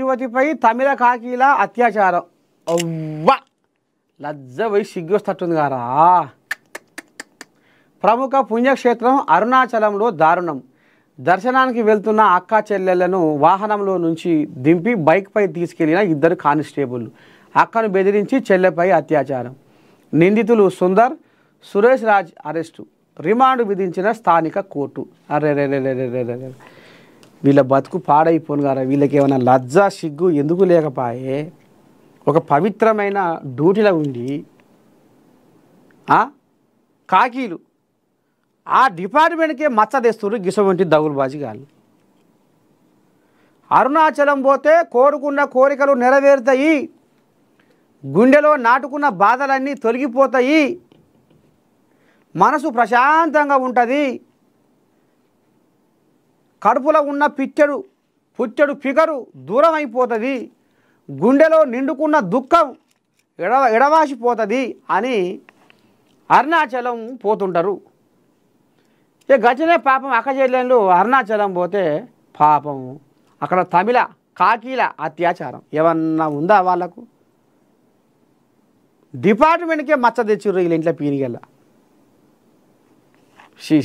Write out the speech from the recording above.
యువతిపై తమిళ కాకీల అత్యాచారం. అవ్వ లజ్జ పోయి సిగ్గొస్తట్టుంది గారా. ప్రముఖ పుణ్యక్షేత్రం అరుణాచలంలో దారుణం. దర్శనానికి వెళ్తున్న అక్క చెల్లెళ్లను వాహనంలో నుంచి దింపి బైక్పై తీసుకెళ్లిన 2 కానిస్టేబుల్. అక్కను బెదిరించి చెల్లెపై అత్యాచారం. నిందితులు సుందర్, సురేష్ రాజ్ అరెస్టు. రిమాండ్ విధించిన స్థానిక కోర్టు. అరెరెరెరెరెరె వీళ్ళ బతుకు పాడైపోను గారా. వీళ్ళకి ఏమైనా లజ్జ సిగ్గు ఎందుకు లేకపాయే? ఒక పవిత్రమైన డ్యూటీలో ఉండి కాకీలు ఆ డిపార్ట్మెంట్కే మచ్చ తెస్తున్నారు గిసవంటి దగులుబాజీ గాళ్ళు. అరుణాచలం పోతే కోరుకున్న కోరికలు నెరవేరుతాయి, గుండెలో నాటుకున్న బాధలన్నీ తొలగిపోతాయి, మనసు ప్రశాంతంగా ఉంటుంది, కడుపులో ఉన్న పుట్టెడు ఫిగరు దూరం అయిపోతుంది, గుండెలో నిండుకున్న దుఃఖం ఎడవాసిపోతుంది అని అరుణాచలం పోతుంటారు. ఇక గజనే పాపం అక్కచెల్లెళ్ళు అరుణాచలం పోతే పాపం అక్కడ తమిళ కాకీల అత్యాచారం ఏమన్నా ఉందా వాళ్ళకు? డిపార్ట్మెంట్కే మచ్చ తెచ్చిర్రు వీళ్ళ ఇంట్లో పీనిగల్ల. షీ